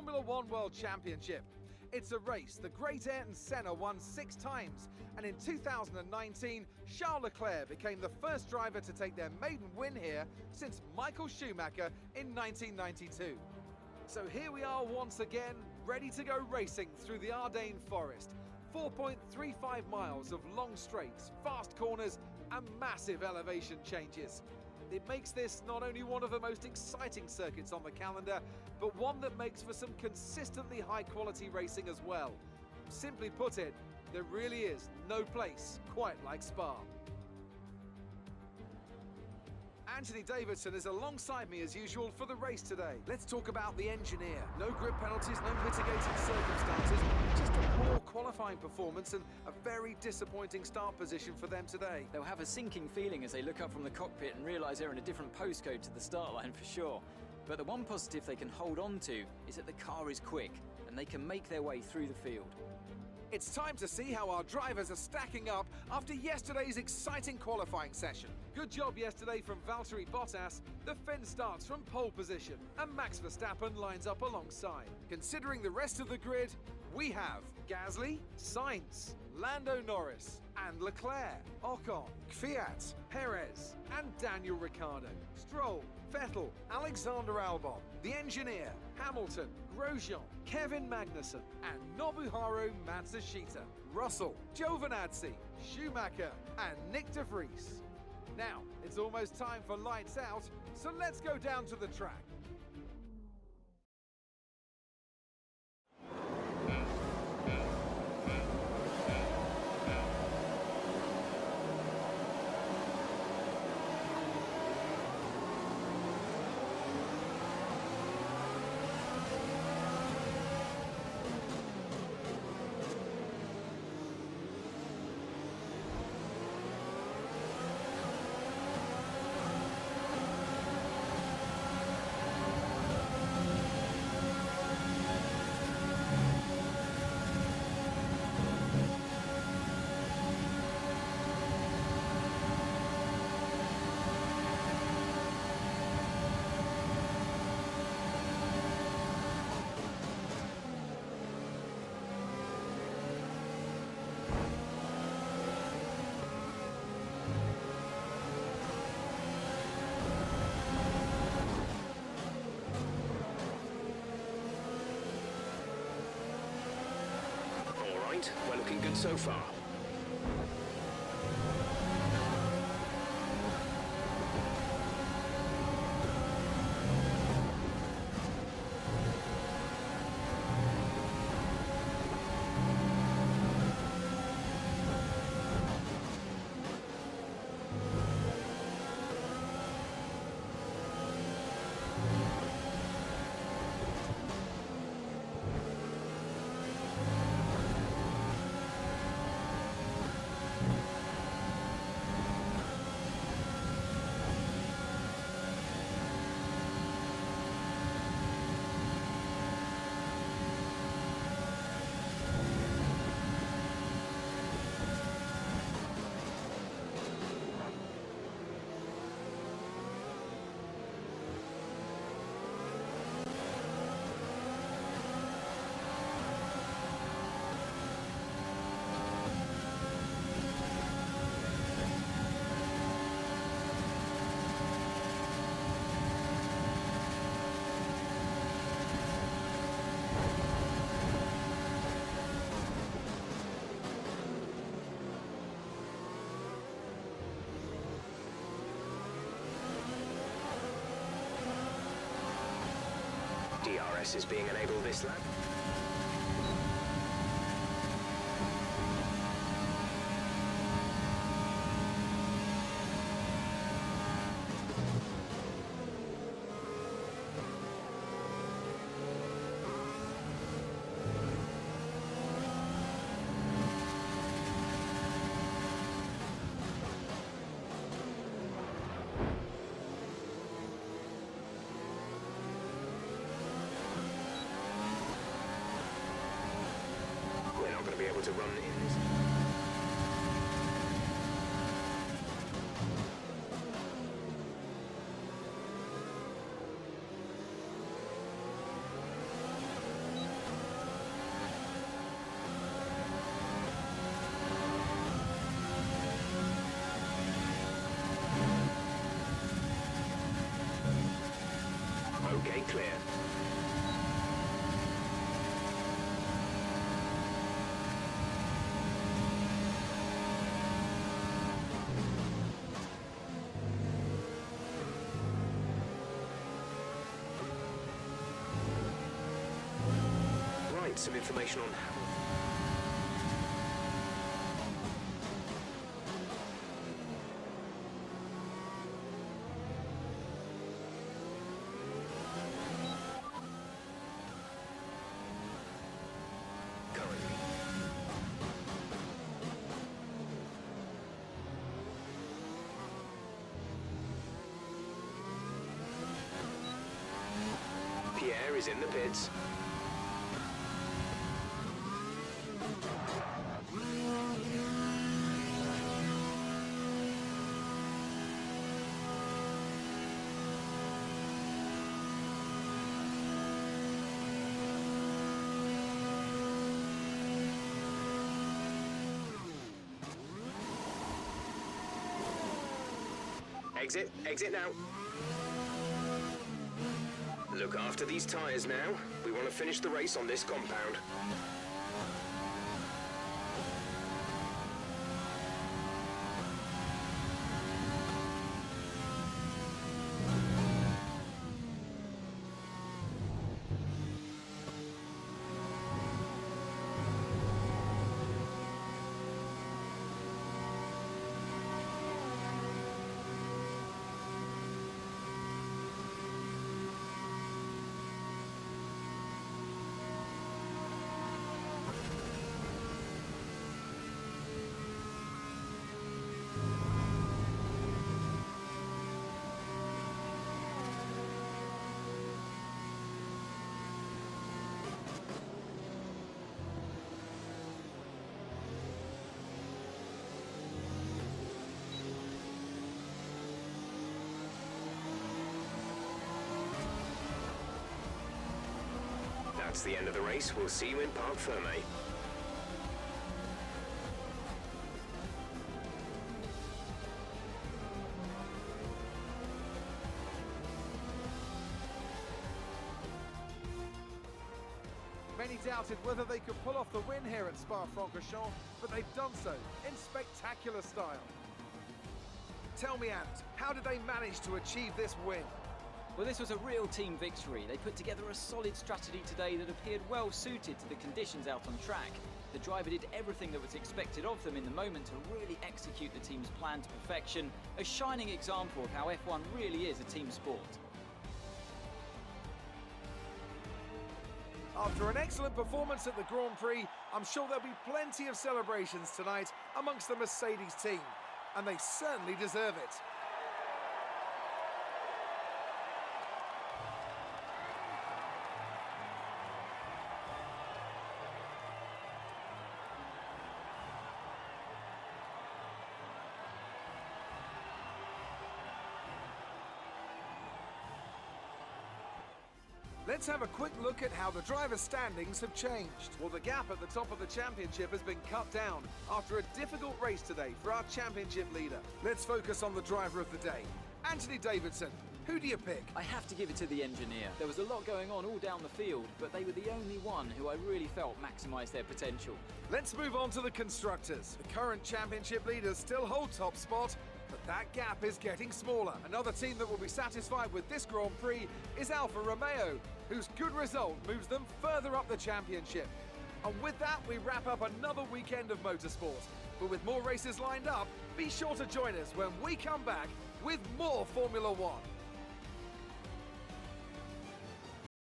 Formula One World Championship. It's a race the great Ayrton Senna won 6 times, and in 2019, Charles Leclerc became the first driver to take their maiden win here since Michael Schumacher in 1992. So here we are once again, ready to go racing through the Ardennes forest. 4.35 miles of long straights, fast corners and massive elevation changes. It makes this not only one of the most exciting circuits on the calendar, but one that makes for some consistently high quality racing as well. Simply put it, there really is no place quite like Spa. Anthony Davidson is alongside me as usual for the race today. Let's talk about the engineer. No grid penalties, no mitigating circumstances, just a poor qualifying performance and a very disappointing start position for them today. They'll have a sinking feeling as they look up from the cockpit and realise they're in a different postcode to the start line for sure. But the one positive they can hold on to is that the car is quick and they can make their way through the field. It's time to see how our drivers are stacking up after yesterday's exciting qualifying session. Good job yesterday from Valtteri Bottas. The Finn starts from pole position and Max Verstappen lines up alongside. Considering the rest of the grid, we have Gasly, Sainz, Lando Norris and Leclerc, Ocon, Kvyat, Perez and Daniel Ricciardo, Stroll, Vettel, Alexander Albon, the engineer, Hamilton, Grosjean, Kevin Magnussen and Nobuharu Matsushita, Russell, Giovinazzi, Schumacher and Nick de Vries. Now, it's almost time for lights out, so let's go down to the track. We're looking good so far. DRS is being enabled this lap. Be able to run in this. clear. Right, some information on Hamilton. Pierre is in the pits. Exit now. Look after these tyres now. We want to finish the race on this compound. That's the end of the race. We'll see you in Parc Ferme. Many doubted whether they could pull off the win here at Spa-Francorchamps, but they've done so in spectacular style. Tell me, Ant, how did they manage to achieve this win? Well, this was a real team victory. They put together a solid strategy today that appeared well suited to the conditions out on track. The driver did everything that was expected of them in the moment to really execute the team's plan to perfection, a shining example of how F1 really is a team sport. After an excellent performance at the Grand Prix, I'm sure there'll be plenty of celebrations tonight amongst the Mercedes team, and they certainly deserve it. Let's have a quick look at how the driver standings have changed. Well, the gap at the top of the championship has been cut down after a difficult race today for our championship leader. Let's focus on the driver of the day, Anthony Davidson. Who do you pick? I have to give it to the engineer. There was a lot going on all down the field, but they were the only one who I really felt maximised their potential. Let's move on to the constructors. The current championship leaders still hold top spot, but that gap is getting smaller. Another team that will be satisfied with this Grand Prix is Alfa Romeo, whose good result moves them further up the championship. And with that, we wrap up another weekend of motorsport. But with more races lined up, be sure to join us when we come back with more Formula One.